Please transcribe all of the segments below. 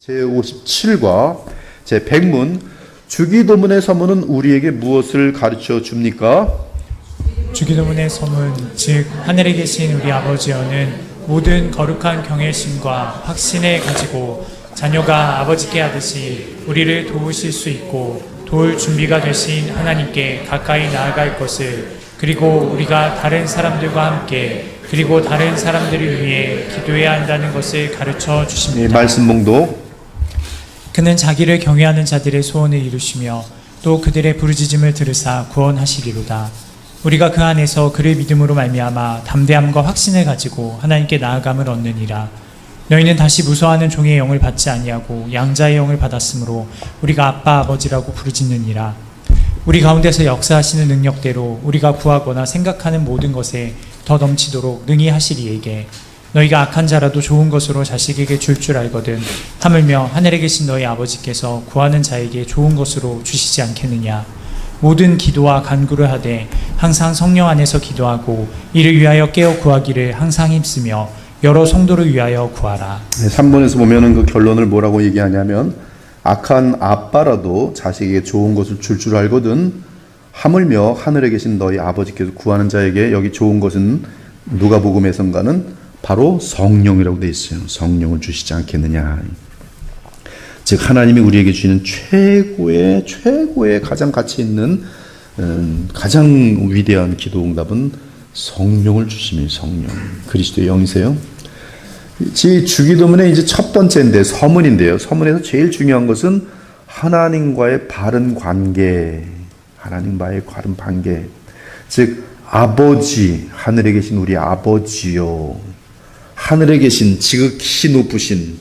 제57과 제100문 주기도문의 서문은 우리에게 무엇을 가르쳐 줍니까? 주기도문의 서문, 즉 하늘에 계신 우리 아버지여는 모든 거룩한 경외심과 확신을 가지고 자녀가 아버지께 하듯이 우리를 도우실 수 있고 도울 준비가 되신 하나님께 가까이 나아갈 것을, 그리고 우리가 다른 사람들과 함께 그리고 다른 사람들을 위해 기도해야 한다는 것을 가르쳐 주십니다. 말씀 봉독. 그는 자기를 경외하는 자들의 소원을 이루시며 또 그들의 부르짖음을 들으사 구원하시리로다. 우리가 그 안에서 그를 믿음으로 말미암아 담대함과 확신을 가지고 하나님께 나아감을 얻느니라. 너희는 다시 무서워하는 종의 영을 받지 아니하고 양자의 영을 받았으므로 우리가 아빠 아버지라고 부르짖느니라. 우리 가운데서 역사하시는 능력대로 우리가 구하거나 생각하는 모든 것에 더 넘치도록 능히 하실 이에게 너희가 악한 자라도 좋은 것으로 자식에게 줄 줄 알거든 하물며 하늘에 계신 너희 아버지께서 구하는 자에게 좋은 것으로 주시지 않겠느냐. 모든 기도와 간구를 하되 항상 성령 안에서 기도하고 이를 위하여 깨어 구하기를 항상 힘쓰며 여러 성도를 위하여 구하라. 3번에서 보면은 그 결론을 뭐라고 얘기하냐면, 악한 아빠라도 자식에게 좋은 것을 줄 줄 알거든 하물며 하늘에 계신 너희 아버지께서 구하는 자에게, 여기 좋은 것은 누가복음에선가는 바로 성령이라고 되어 있어요. 성령을 주시지 않겠느냐. 즉 하나님이 우리에게 주시는 최고의 가장 가치 있는 가장 위대한 기도 응답은 성령을 주심이, 성령. 그리스도의 영이세요. 주기도문의 이제 첫 번째인데 서문인데요. 서문에서 제일 중요한 것은 하나님과의 바른 관계, 하나님과의 바른 관계. 즉 아버지, 하늘에 계신 우리 아버지요, 하늘에 계신 지극히 높으신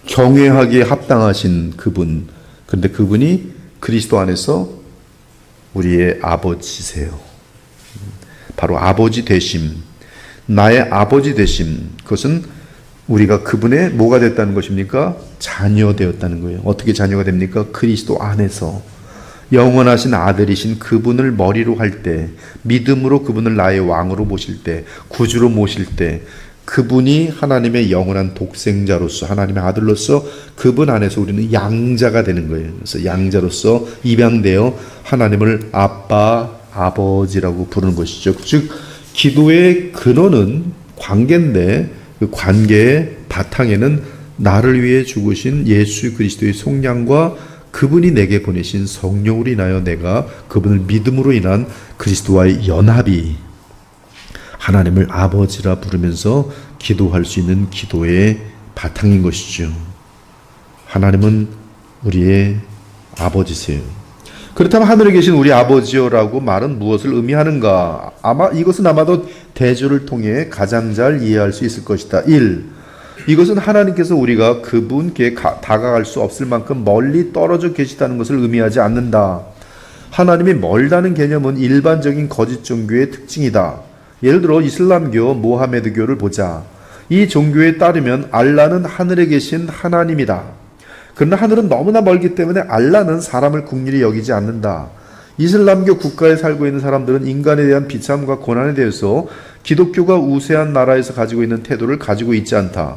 경외하기에 합당하신 그분, 그런데 그분이 그리스도 안에서 우리의 아버지세요. 바로 아버지 되심, 나의 아버지 되심, 그것은 우리가 그분의 뭐가 됐다는 것입니까? 자녀 되었다는 거예요. 어떻게 자녀가 됩니까? 그리스도 안에서 영원하신 아들이신 그분을 머리로 할 때, 믿음으로 그분을 나의 왕으로 모실 때, 구주로 모실 때, 그분이 하나님의 영원한 독생자로서, 하나님의 아들로서 그분 안에서 우리는 양자가 되는 거예요. 그래서 양자로서 입양되어 하나님을 아빠, 아버지라고 부르는 것이죠. 즉 기도의 근원은 관계인데, 그 관계의 바탕에는 나를 위해 죽으신 예수 그리스도의 속량과 그분이 내게 보내신 성령으로 인하여 내가 그분을 믿음으로 인한 그리스도와의 연합이 하나님을 아버지라 부르면서 기도할 수 있는 기도의 바탕인 것이죠. 하나님은 우리의 아버지세요. 그렇다면 하늘에 계신 우리 아버지요라고 말은 무엇을 의미하는가? 이것은 아마도 대조를 통해 가장 잘 이해할 수 있을 것이다. 1. 이것은 하나님께서 우리가 그분께 다가갈 수 없을 만큼 멀리 떨어져 계시다는 것을 의미하지 않는다. 하나님이 멀다는 개념은 일반적인 거짓 종교의 특징이다. 예를 들어 이슬람교, 모하메드교를 보자. 이 종교에 따르면 알라는 하늘에 계신 하나님이다. 그러나 하늘은 너무나 멀기 때문에 알라는 사람을 국률이 여기지 않는다. 이슬람교 국가에 살고 있는 사람들은 인간에 대한 비참과 고난에 대해서 기독교가 우세한 나라에서 가지고 있는 태도를 가지고 있지 않다.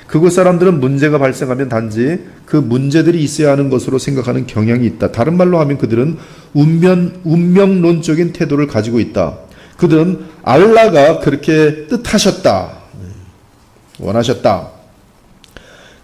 그곳 사람들은 문제가 발생하면 단지 그 문제들이 있어야 하는 것으로 생각하는 경향이 있다. 다른 말로 하면 그들은 운명론적인 태도를 가지고 있다. 그들은 알라가 그렇게 뜻하셨다, 원하셨다.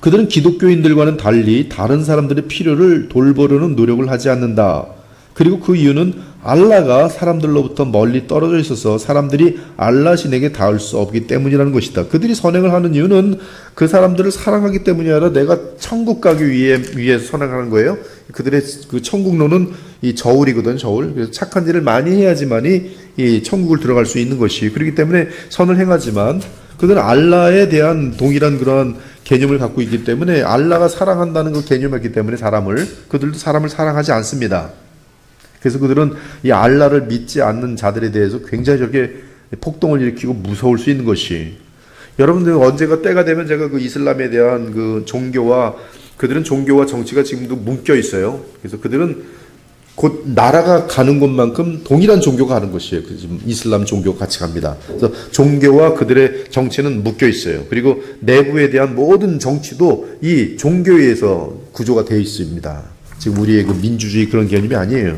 그들은 기독교인들과는 달리 다른 사람들의 필요를 돌보려는 노력을 하지 않는다. 그리고 그 이유는 알라가 사람들로부터 멀리 떨어져 있어서 사람들이 알라 신에게 닿을 수 없기 때문이라는 것이다. 그들이 선행을 하는 이유는 그 사람들을 사랑하기 때문이 아니라 내가 천국 가기 위해서 선행하는 거예요. 그들의 그 천국론은 이 저울이거든, 저울. 그래서 착한 일을 많이 해야지만이 이 천국을 들어갈 수 있는 것이. 그렇기 때문에 선을 행하지만 그들은 알라에 대한 동일한 그런 개념을 갖고 있기 때문에 알라가 사랑한다는 그 개념이 있기 때문에 그들도 사람을 사랑하지 않습니다. 그래서 그들은 이 알라를 믿지 않는 자들에 대해서 굉장히 저렇게 폭동을 일으키고 무서울 수 있는 것이, 여러분들 언제가 때가 되면 제가 그 이슬람에 대한 그 그들은 종교와 정치가 지금도 묶여 있어요. 그래서 그들은 곧 나라가 가는 곳만큼 동일한 종교가 가는 것이에요. 지금 이슬람 종교가 같이 갑니다. 그래서 종교와 그들의 정치는 묶여 있어요. 그리고 내부에 대한 모든 정치도 이 종교에 의해서 구조가 되어 있습니다. 지금 우리의 그 민주주의 그런 개념이 아니에요.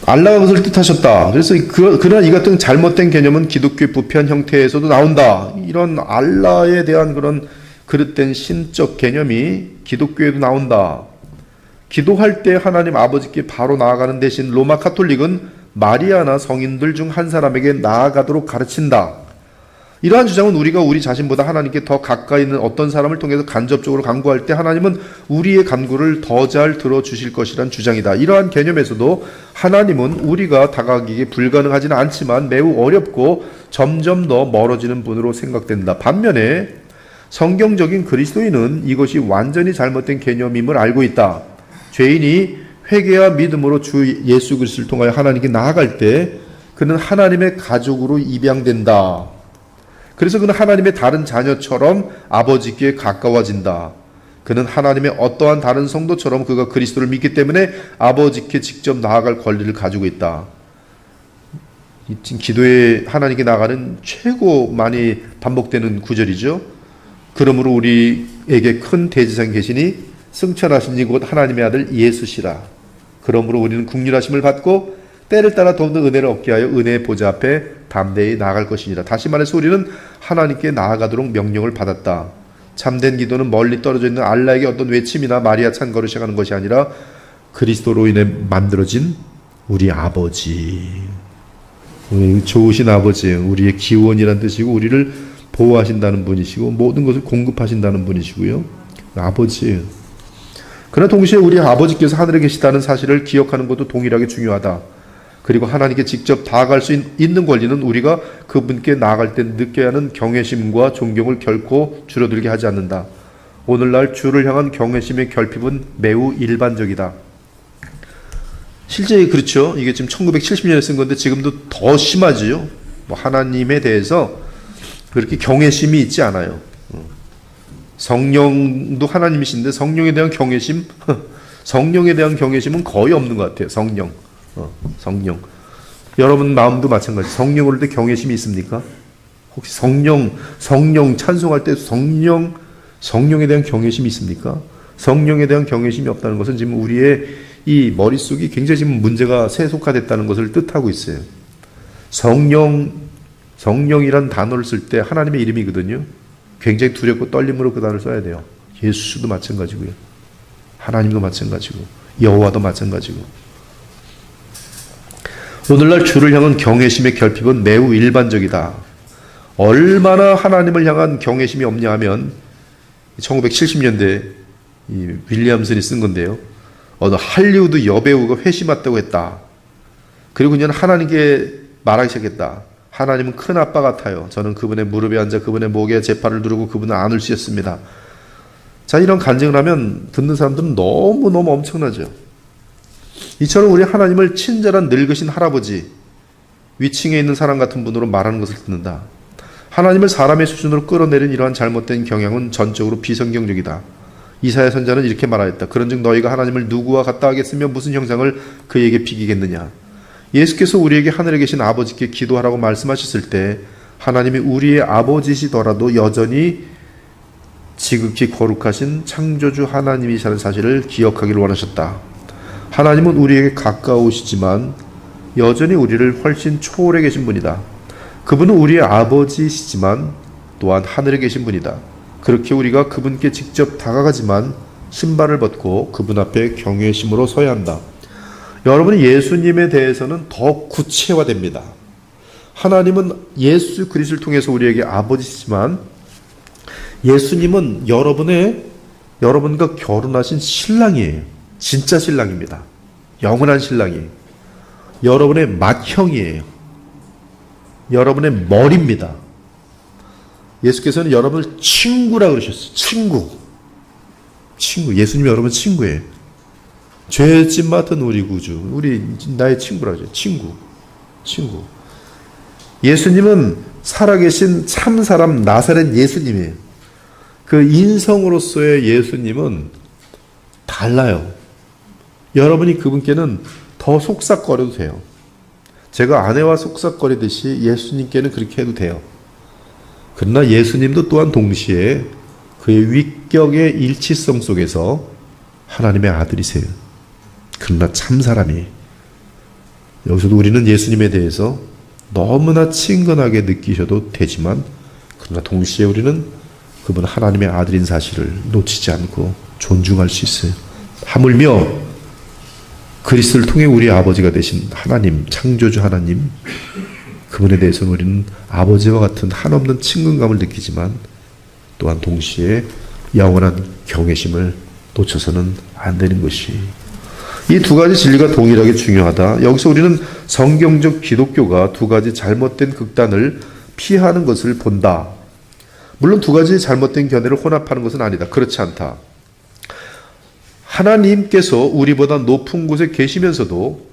알라가 그것을 뜻하셨다. 그래서 그러나 이 같은 잘못된 개념은 기독교의 부패한 형태에서도 나온다. 이런 알라에 대한 그런 그릇된 신적 개념이 기독교에도 나온다. 기도할 때 하나님 아버지께 바로 나아가는 대신 로마 카톨릭은 마리아나 성인들 중 한 사람에게 나아가도록 가르친다. 이러한 주장은 우리가 우리 자신보다 하나님께 더 가까이 있는 어떤 사람을 통해서 간접적으로 간구할 때 하나님은 우리의 간구를 더 잘 들어주실 것이란 주장이다. 이러한 개념에서도 하나님은 우리가 다가가기에 불가능하지는 않지만 매우 어렵고 점점 더 멀어지는 분으로 생각된다. 반면에 성경적인 그리스도인은 이것이 완전히 잘못된 개념임을 알고 있다. 죄인이 회개와 믿음으로 주 예수 그리스도를 통하여 하나님께 나아갈 때 그는 하나님의 가족으로 입양된다. 그래서 그는 하나님의 다른 자녀처럼 아버지께 가까워진다. 그는 하나님의 어떠한 다른 성도처럼 그가 그리스도를 믿기 때문에 아버지께 직접 나아갈 권리를 가지고 있다. 기도에 하나님께 나아가는 최고 많이 반복되는 구절이죠. 그러므로 우리에게 큰 대지상 계시니 승천하신 이 곧 하나님의 아들 예수시라. 그러므로 우리는 국률하심을 받고 때를 따라 더욱더 은혜를 얻게 하여 은혜의 보좌 앞에 담대히 나아갈 것이니라. 다시 말해서 우리는 하나님께 나아가도록 명령을 받았다. 참된 기도는 멀리 떨어져 있는 알라에게 어떤 외침이나 마리아 찬거를 시작하는 것이 아니라 그리스도로 인해 만들어진 우리 아버지, 좋으신 아버지, 우리의 기원이라는 뜻이고 우리를 보호하신다는 분이시고 모든 것을 공급하신다는 분이시고요. 아버지. 그러나 동시에 우리 아버지께서 하늘에 계시다는 사실을 기억하는 것도 동일하게 중요하다. 그리고 하나님께 직접 다가갈 수 있는 권리는 우리가 그분께 나아갈 때 느껴야 하는 경외심과 존경을 결코 줄어들게 하지 않는다. 오늘날 주를 향한 경외심의 결핍은 매우 일반적이다. 실제 그렇죠. 이게 지금 1970년에 쓴 건데 지금도 더 심하지요. 하나님에 대해서 그렇게 경외심이 있지 않아요. 성령도 하나님이신데 성령에 대한 경외심, 성령에 대한 경외심은 거의 없는 것 같아요. 성령. 여러분 마음도 마찬가지. 성령 오를 때 경외심이 있습니까? 혹시 성령 찬송할 때 성령에 대한 경외심이 있습니까? 성령에 대한 경외심이 없다는 것은 지금 우리의 이 머릿속이 굉장히 지금 문제가 세속화됐다는 것을 뜻하고 있어요. 성령이란 단어를 쓸 때 하나님의 이름이거든요. 굉장히 두렵고 떨림으로 그 단어를 써야 돼요. 예수도 마찬가지고요. 하나님도 마찬가지고 여호와도 마찬가지고. 오늘날 주를 향한 경외심의 결핍은 매우 일반적이다. 얼마나 하나님을 향한 경외심이 없냐 하면 1970년대 이 윌리엄슨이 쓴 건데요. 어느 할리우드 여배우가 회심했다고 했다. 그리고 그녀는 하나님께 말하기 시작했다. 하나님은 큰 아빠 같아요. 저는 그분의 무릎에 앉아 그분의 목에 제 팔을 누르고 그분을 안을 수 있습니다. 자, 이런 간증을 하면 듣는 사람들은 너무너무 엄청나죠. 이처럼 우리 하나님을 친절한 늙으신 할아버지, 위층에 있는 사람 같은 분으로 말하는 것을 듣는다. 하나님을 사람의 수준으로 끌어내린 이러한 잘못된 경향은 전적으로 비성경적이다. 이사야 선자는 이렇게 말하였다. 그런즉 너희가 하나님을 누구와 같다 하겠으며 무슨 형상을 그에게 비기겠느냐. 예수께서 우리에게 하늘에 계신 아버지께 기도하라고 말씀하셨을 때 하나님이 우리의 아버지시더라도 여전히 지극히 거룩하신 창조주 하나님이시라는 사실을 기억하기를 원하셨다. 하나님은 우리에게 가까우시지만 여전히 우리를 훨씬 초월해 계신 분이다. 그분은 우리의 아버지시지만 또한 하늘에 계신 분이다. 그렇게 우리가 그분께 직접 다가가지만 신발을 벗고 그분 앞에 경외심으로 서야 한다. 여러분이 예수님에 대해서는 더 구체화됩니다. 하나님은 예수 그리스도를 통해서 우리에게 아버지시지만 예수님은 여러분과 결혼하신 신랑이에요. 진짜 신랑입니다. 영원한 신랑이에요. 여러분의 맏형이에요. 여러분의 머리입니다. 예수께서는 여러분을 친구라 그러셨어요. 친구. 예수님이 여러분 친구예요. 죄짐 맡은 우리 구주. 나의 친구라죠. 친구. 예수님은 살아계신 참사람 나사렛 예수님이에요. 그 인성으로서의 예수님은 달라요. 여러분이 그분께는 더 더 속삭거려도 돼요. 제가 아내와 속삭거리듯이 예수님께는 그렇게 해도 돼요. 그러나 예수님도 또한 동시에 그의 위격의 일치성 속에서 하나님의 아들이세요. 그러나 참 사람이. 여기서도 우리는 예수님에 대해서 너무나 친근하게 느끼셔도 되지만, 그러나 동시에 우리는 그분 하나님의 아들인 사실을 놓치지 않고 존중할 수 있어요. 하물며 그리스도를 통해 우리 아버지가 되신 하나님, 창조주 하나님, 그분에 대해서는 우리는 아버지와 같은 한없는 친근감을 느끼지만 또한 동시에 영원한 경외심을 놓쳐서는 안 되는 것이, 이 두 가지 진리가 동일하게 중요하다. 여기서 우리는 성경적 기독교가 두 가지 잘못된 극단을 피하는 것을 본다. 물론 두 가지 잘못된 견해를 혼합하는 것은 아니다. 그렇지 않다. 하나님께서 우리보다 높은 곳에 계시면서도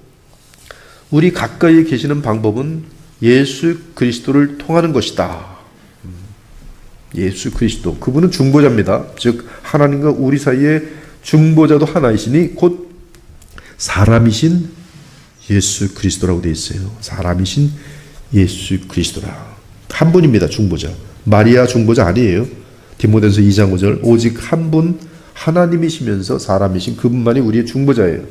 우리 가까이에 계시는 방법은 예수 그리스도를 통하는 것이다. 예수 그리스도, 그분은 중보자입니다. 즉 하나님과 우리 사이에 중보자도 하나이시니 곧 사람이신 예수 그리스도라고 되어 있어요. 사람이신 예수 그리스도라. 한 분입니다. 중보자. 마리아 중보자 아니에요. 디모데전서 2장 5절, 오직 한 분 하나님이시면서 사람이신 그분만이 우리의 중보자예요.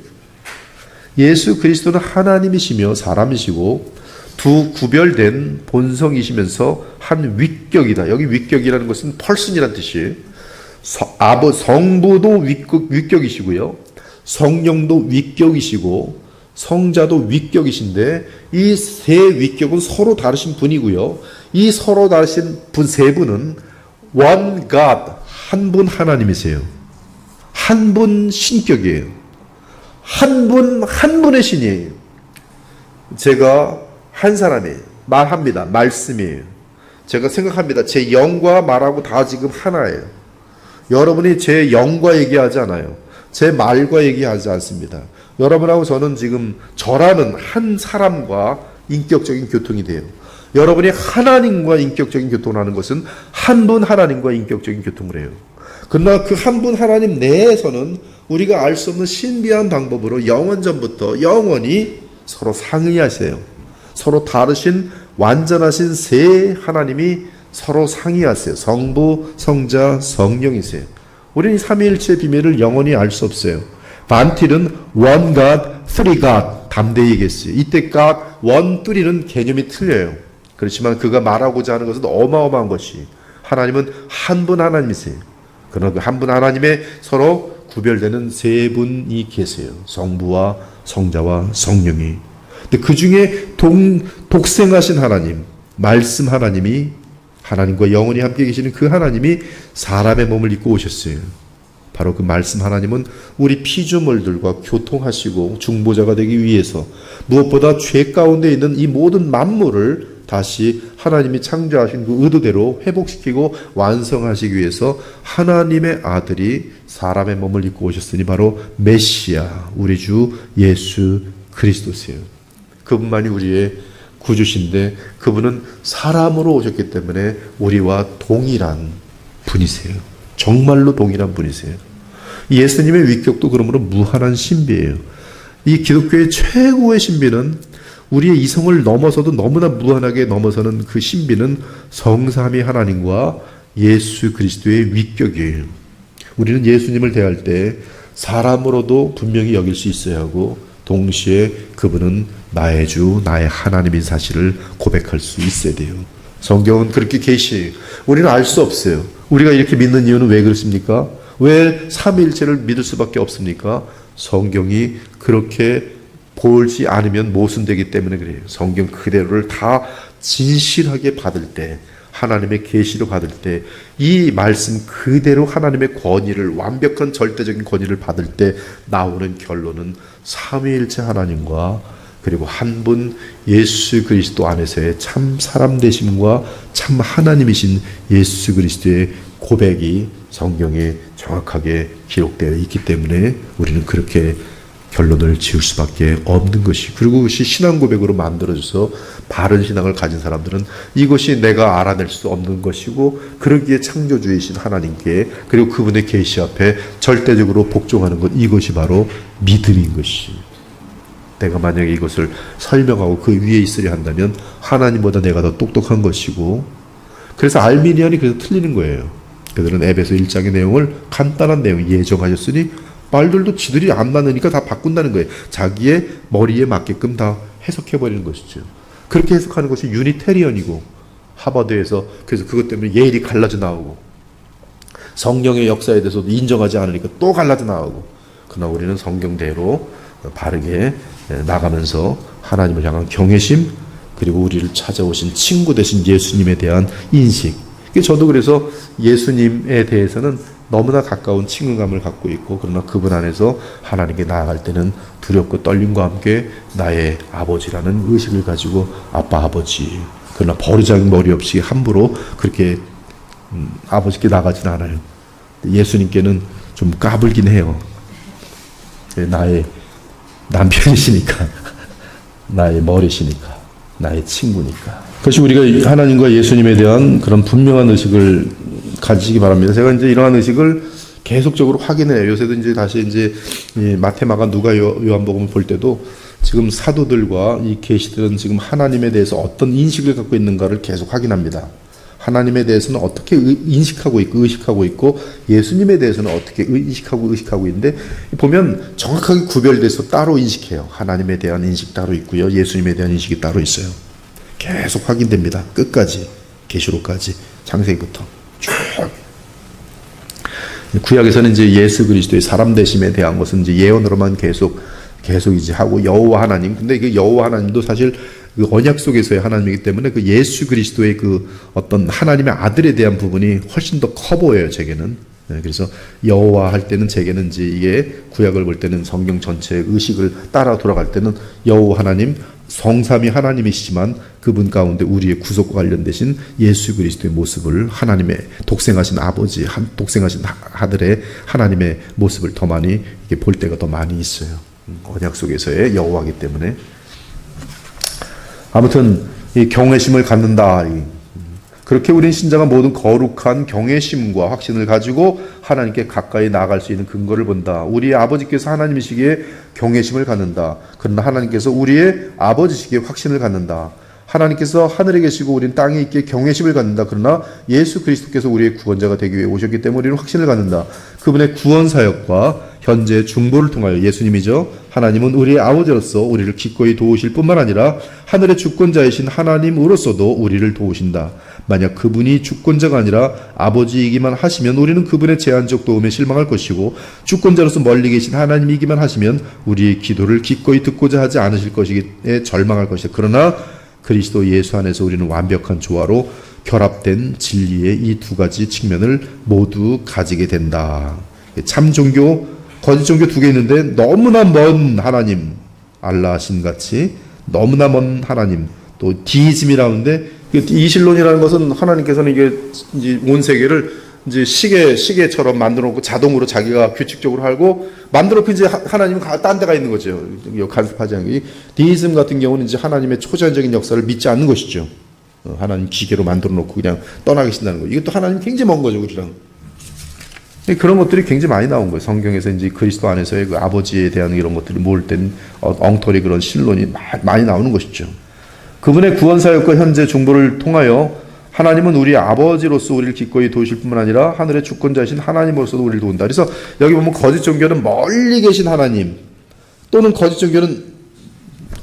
예수 그리스도는 하나님이시며 사람이시고 두 구별된 본성이시면서 한 위격이다. 여기 위격이라는 것은 펄슨이라는 뜻이에요. 성부도 위격이시고요, 성령도 위격이시고 성자도 위격이신데, 이 세 위격은 서로 다르신 분이고요, 이 서로 다르신 분 세 분은 one God, 한 분 하나님이세요. 한 분 신격이에요. 한 분의 신이에요. 제가 한 사람이에요. 말합니다. 말씀이에요. 제가 생각합니다. 제 영과 말하고 다 지금 하나예요. 여러분이 제 영과 얘기하지 않아요. 제 말과 얘기하지 않습니다. 여러분하고 저는 지금 저라는 한 사람과 인격적인 교통이 돼요. 여러분이 하나님과 인격적인 교통을 하는 것은 한 분 하나님과 인격적인 교통을 해요. 그러나 그 한 분 하나님 내에서는 우리가 알 수 없는 신비한 방법으로 영원전부터 영원히 서로 상의하세요. 서로 다르신 완전하신 세 하나님이 서로 상의하세요. 성부, 성자, 성령이세요. 우리는 삼위일체의 비밀을 영원히 알 수 없어요. 반틸은 one God, three God 담대히 얘기했어요. 이때 God, one, three는 개념이 틀려요. 그렇지만 그가 말하고자 하는 것은 어마어마한 것이, 하나님은 한 분 하나님이세요. 그러나 그 한 분 하나님의 서로 구별되는 세 분이 계세요. 성부와 성자와 성령이. 근데 그 중에 독생하신 하나님, 말씀 하나님이, 하나님과 영원히 함께 계시는 그 하나님이 사람의 몸을 입고 오셨어요. 바로 그 말씀 하나님은 우리 피조물들과 교통하시고 중보자가 되기 위해서, 무엇보다 죄 가운데 있는 이 모든 만물을 다시 하나님이 창조하신 그 의도대로 회복시키고 완성하시기 위해서 하나님의 아들이 사람의 몸을 입고 오셨으니 바로 메시아, 우리 주 예수 그리스도세요. 그분만이 우리의 구주신데, 그분은 사람으로 오셨기 때문에 우리와 동일한 분이세요. 정말로 동일한 분이세요. 예수님의 위격도 그러므로 무한한 신비예요. 이 기독교의 최고의 신비는, 우리의 이성을 넘어서도 너무나 무한하게 넘어서는 그 신비는 성삼위 하나님과 예수 그리스도의 위격이에요. 우리는 예수님을 대할 때 사람으로도 분명히 여길 수 있어야 하고, 동시에 그분은 나의 주, 나의 하나님인 사실을 고백할 수 있어야 돼요. 성경은 그렇게 계시해요. 우리는 알 수 없어요. 우리가 이렇게 믿는 이유는 왜 그렇습니까? 왜 삼위일체를 믿을 수밖에 없습니까? 성경이 그렇게 보지 않으면 모순되기 때문에 그래요. 성경 그대로를 다 진실하게 받을 때, 하나님의 계시로 받을 때, 이 말씀 그대로 하나님의 권위를, 완벽한 절대적인 권위를 받을 때 나오는 결론은 삼위일체 하나님과 그리고 한 분 예수 그리스도 안에서의 참 사람 되심과 참 하나님이신 예수 그리스도의 고백이 성경에 정확하게 기록되어 있기 때문에 우리는 그렇게 결론을 지을 수밖에 없는 것이, 그리고 그것이 신앙 고백으로 만들어져서 바른 신앙을 가진 사람들은 이것이 내가 알아낼 수 없는 것이고, 그러기에 창조주이신 하나님께 그리고 그분의 계시 앞에 절대적으로 복종하는 것, 이것이 바로 믿음인 것이. 내가 만약에 이것을 설명하고 그 위에 있으려 한다면 하나님보다 내가 더 똑똑한 것이고, 그래서 알미니안이 그래서 틀리는 거예요. 그들은 에베소 1장의 내용을 간단한 내용 예정하셨으니 말들도 지들이 안 맞으니까 다 바꾼다는 거예요. 자기의 머리에 맞게끔 다 해석해버리는 것이죠. 그렇게 해석하는 것이 유니테리언이고, 하버드에서 그래서 그것 때문에 예일이 갈라져 나오고, 성령의 역사에 대해서도 인정하지 않으니까 또 갈라져 나오고, 그러나 우리는 성경대로 바르게 나가면서 하나님을 향한 경외심, 그리고 우리를 찾아오신 친구 되신 예수님에 대한 인식. 저도 그래서 예수님에 대해서는 너무나 가까운 친근감을 갖고 있고, 그러나 그분 안에서 하나님께 나아갈 때는 두렵고 떨림과 함께 나의 아버지라는 의식을 가지고 아빠 아버지, 그러나 버르장머리 없이 함부로 그렇게 아버지께 나가진 않아요. 예수님께는 좀 까불긴 해요. 나의 남편이시니까, 나의 머리시니까, 나의 친구니까. 그것이 우리가 하나님과 예수님에 대한 그런 분명한 의식을 가지시기 바랍니다. 제가 이제 이러한 의식을 계속적으로 확인해요. 요새도 이제 다시 이제 마태마가 누가 요한복음을 볼 때도 지금 사도들과 이 계시들은 지금 하나님에 대해서 어떤 인식을 갖고 있는가를 계속 확인합니다. 하나님에 대해서는 어떻게 인식하고 있고 의식하고 있고, 예수님에 대해서는 어떻게 인식하고 의식하고 있는데, 보면 정확하게 구별돼서 따로 인식해요. 하나님에 대한 인식 따로 있고요, 예수님에 대한 인식이 따로 있어요. 계속 확인됩니다. 끝까지, 계시록까지, 창세기부터 쭉. 구약에서는 이제 예수 그리스도의 사람 되심에 대한 것은 이제 예언으로만 계속 이제 하고, 여호와 하나님. 근데 그 여호와 하나님도 사실 그 언약 속에서의 하나님이기 때문에 그 예수 그리스도의 그 어떤 하나님의 아들에 대한 부분이 훨씬 더 커 보여요, 제게는. 그래서 여호와 할 때는 제게는 이제 이게 구약을 볼 때는 성경 전체의 의식을 따라 돌아갈 때는 여호와 하나님, 성삼위 하나님이시지만 그분 가운데 우리의 구속과 관련되신 예수 그리스도의 모습을, 하나님의 독생하신 아버지, 독생하신 아들의 하나님의 모습을 더 많이 이렇게 볼 때가 더 많이 있어요. 언약 속에서의 여호와이기 때문에. 아무튼 이 경외심을 갖는다. 그렇게 우린 신자가 모든 거룩한 경외심과 확신을 가지고 하나님께 가까이 나아갈 수 있는 근거를 본다. 우리의 아버지께서 하나님이시기에 경외심을 갖는다. 그러나 하나님께서 우리의 아버지시기에 확신을 갖는다. 하나님께서 하늘에 계시고 우리는 땅에 있기에 경외심을 갖는다. 그러나 예수 그리스도께서 우리의 구원자가 되기 위해 오셨기 때문에 우리는 확신을 갖는다. 그분의 구원 사역과 현재 중보를 통하여, 예수님이죠, 하나님은 우리의 아버지로서 우리를 기꺼이 도우실 뿐만 아니라 하늘의 주권자이신 하나님으로서도 우리를 도우신다. 만약 그분이 주권자가 아니라 아버지이기만 하시면 우리는 그분의 제한적 도움에 실망할 것이고, 주권자로서 멀리 계신 하나님이기만 하시면 우리의 기도를 기꺼이 듣고자 하지 않으실 것이기에 절망할 것이다. 그러나 그리스도 예수 안에서 우리는 완벽한 조화로 결합된 진리의 이 두 가지 측면을 모두 가지게 된다. 참 종교, 거짓 종교 두 개 있는데, 너무나 먼 하나님, 알라신 같이 너무나 먼 하나님, 또 디이즘이라는데, 이신론이라는 것은 하나님께서는 이게 이제 온 세계를 이제 시계처럼 만들어 놓고 자동으로 자기가 규칙적으로 하고 만들어 놓고 이제 하나님은 딴 데가 있는 거죠. 간섭하지 않고. 디이즘 같은 경우는 이제 하나님의 초자연적인 역사를 믿지 않는 것이죠. 하나님 기계로 만들어 놓고 그냥 떠나 계신다는 거. 이것도 하나님 굉장히 먼 거죠, 우리랑. 그런 것들이 굉장히 많이 나온 거예요. 성경에서 이제 그리스도 안에서의 그 아버지에 대한 이런 것들을 모을 땐 엉터리 그런 신론이 많이 나오는 것이죠. 그분의 구원 사역과 현재 중보를 통하여 하나님은 우리 아버지로서 우리를 기꺼이 도우실 뿐만 아니라 하늘의 주권자이신 하나님으로서도 우리를 도운다. 그래서 여기 보면 거짓 종교는 멀리 계신 하나님, 또는 거짓 종교는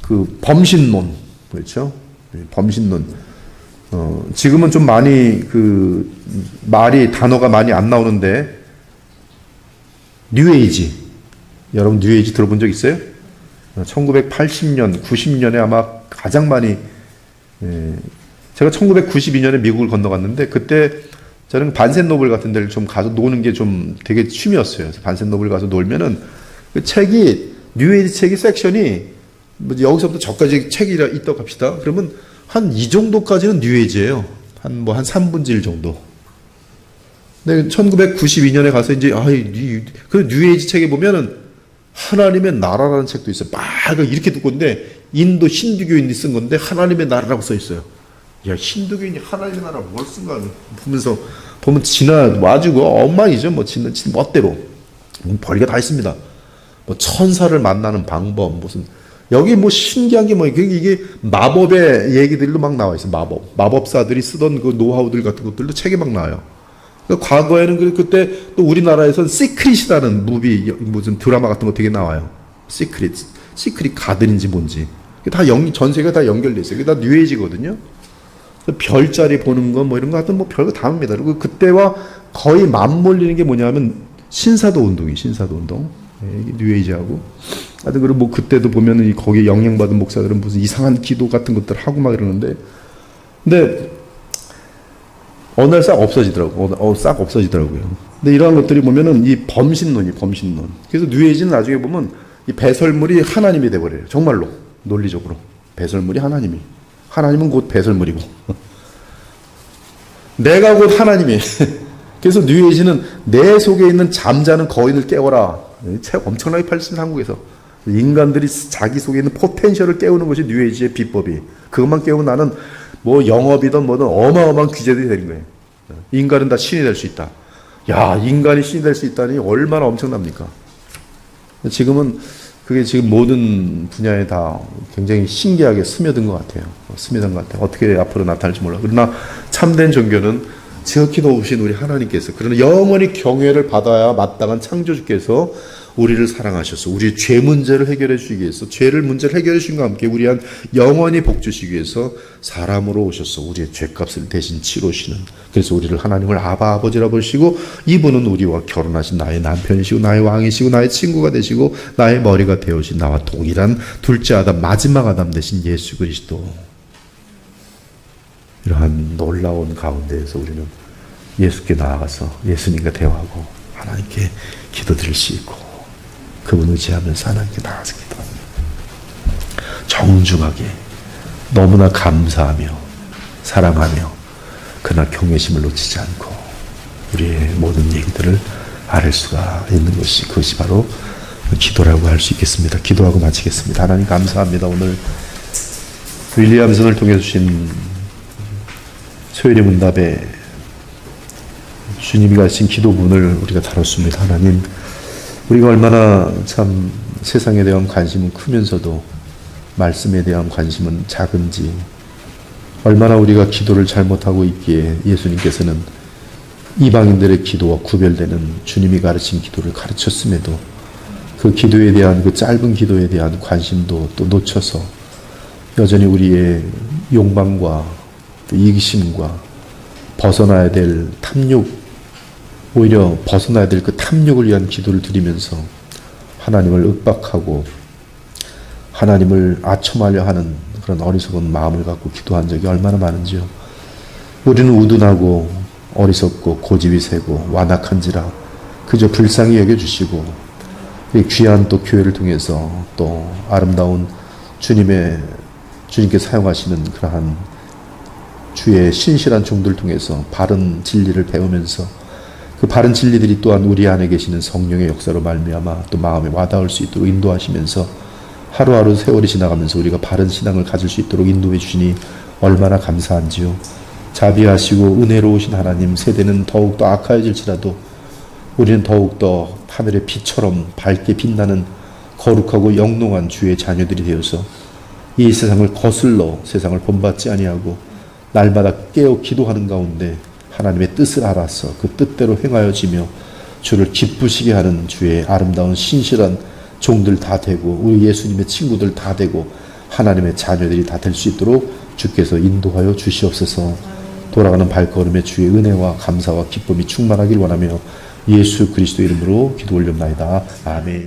그 범신론, 그렇죠? 범신론. 지금은 좀 많이 그 단어가 많이 안 나오는데, 뉴에이지. 여러분 뉴에이지 들어본 적 있어요? 1980년, 90년에 아마 가장 많이, 제가 1992년에 미국을 건너갔는데, 그때 저는 반센노블 같은 데를 좀 가서 노는 게 좀 되게 취미였어요. 그래서 반센노블 가서 놀면은 그 책이, 뉴에이지 책이 섹션이, 뭐 여기서부터 저까지 책이 있다고 합시다. 그러면 한 이 정도까지는 뉴에이지예요. 한 3분의 1 정도. 근데 1992년에 가서 이제, 그 뉴에이지 책에 보면은 하나님의 나라라는 책도 있어요. 막 이렇게 두꺼운데, 인도 힌두교인이 쓴 건데 하나님의 나라라고 써 있어요. 야, 힌두교인이 하나님의 나라 뭘 쓴가 보면서 보면 지나와주고 엉망이죠. 뭐 지나 멋대로 별게 다 있습니다. 뭐 천사를 만나는 방법, 무슨 여기 뭐 신기한 게 뭐예요? 이게 마법의 얘기들도 막 나와 있어요. 마법사들이 쓰던 그 노하우들 같은 것들도 책에 막 나와요. 그러니까 과거에는 그때 또 우리나라에선 시크릿이라는 무비, 무슨 드라마 같은 거 되게 나와요. 시크릿 가든인지 뭔지. 전 세계가 다 연결돼 있어요. 그게 다 뉴에이지거든요. 별자리 보는 거 뭐 이런 거 하여튼 뭐 별거 다 합니다. 그리고 그때와 거의 맞물리는 게 뭐냐면 신사도 운동. 이게 뉴에이지하고. 하여튼 그리고 뭐 그때도 보면은 거기에 영향받은 목사들은 무슨 이상한 기도 같은 것들 하고 막 이러는데, 근데 어느 날 싹 없어지더라고요. 근데 이러한 것들이 보면은 이 범신론. 그래서 뉴에이지는 나중에 보면 이 배설물이 하나님이 돼버려요. 정말로 논리적으로 배설물이 하나님은 곧 배설물이고 내가 곧 하나님이. 그래서 뉴에이지는 내 속에 있는 잠자는 거인을 깨워라. 책 엄청나게 팔습니다. 한국에서 인간들이 자기 속에 있는 포텐셜을 깨우는 것이 뉴에이지의 비법이. 그것만 깨우면 나는 뭐 영업이든 뭐든 어마어마한 귀재들이 되는 거예요. 인간은 다 신이 될 수 있다. 야, 인간이 신이 될 수 있다니 얼마나 엄청납니까? 지금은 그게 지금 모든 분야에 다 굉장히 신기하게 스며든 것 같아요. 어떻게 앞으로 나타날지 몰라. 그러나 참된 종교는 지극히 높으신 우리 하나님께서, 그러나 영원히 경외를 받아야 마땅한 창조주께서 우리를 사랑하셔서 우리의 죄 문제를 해결해 주시기 위해서, 문제를 해결해 주신과 함께 우리한 영원히 복 주시기 위해서 사람으로 오셔서 우리의 죄값을 대신 치르시는, 그래서 우리를 하나님을 아버지라 부르시고, 이분은 우리와 결혼하신 나의 남편이시고 나의 왕이시고 나의 친구가 되시고 나의 머리가 되어신 나와 동일한 둘째 아담, 마지막 아담 되신 예수 그리스도. 이러한 놀라운 가운데에서 우리는 예수께 나아가서 예수님과 대화하고 하나님께 기도드릴 수 있고, 그분을 의지하면서 하나님께 나아가서 기도합니다. 정중하게 너무나 감사하며 사랑하며 그러나 경외심을 놓치지 않고 우리의 모든 얘기들을 아를 수가 있는 것이, 그것이 바로 기도라고 할 수 있겠습니다. 기도하고 마치겠습니다. 하나님 감사합니다. 오늘 윌리엄슨을 통해 주신 소요리 문답에 주님이 가르친 기도문을 우리가 다뤘습니다. 하나님, 우리가 얼마나 참 세상에 대한 관심은 크면서도 말씀에 대한 관심은 작은지, 얼마나 우리가 기도를 잘못하고 있기에 예수님께서는 이방인들의 기도와 구별되는 주님이 가르친 기도를 가르쳤음에도 그 기도에 대한, 그 짧은 기도에 대한 관심도 또 놓쳐서 여전히 우리의 욕망과 이기심과 벗어나야 될 탐욕, 오히려 벗어나야 될 그 탐욕을 위한 기도를 드리면서 하나님을 윽박하고 하나님을 아첨하려 하는 그런 어리석은 마음을 갖고 기도한 적이 얼마나 많은지요. 우리는 우둔하고 어리석고 고집이 세고 완악한지라 그저 불쌍히 여겨주시고, 귀한 또 교회를 통해서 또 아름다운 주님께 사용하시는 그러한 주의 신실한 종들 통해서 바른 진리를 배우면서 그 바른 진리들이 또한 우리 안에 계시는 성령의 역사로 말미암아 또 마음에 와닿을 수 있도록 인도하시면서 하루하루 세월이 지나가면서 우리가 바른 신앙을 가질 수 있도록 인도해 주시니 얼마나 감사한지요. 자비하시고 은혜로우신 하나님, 세대는 더욱더 악하여질지라도 우리는 더욱더 하늘의 빛처럼 밝게 빛나는 거룩하고 영롱한 주의 자녀들이 되어서 이 세상을 거슬러 세상을 본받지 아니하고 날마다 깨어 기도하는 가운데 하나님의 뜻을 알아서 그 뜻대로 행하여지며 주를 기쁘시게 하는 주의 아름다운 신실한 종들 다 되고 우리 예수님의 친구들 다 되고 하나님의 자녀들이 다 될 수 있도록 주께서 인도하여 주시옵소서. 돌아가는 발걸음에 주의 은혜와 감사와 기쁨이 충만하길 원하며 예수 그리스도 이름으로 기도 올렸나이다. 아멘.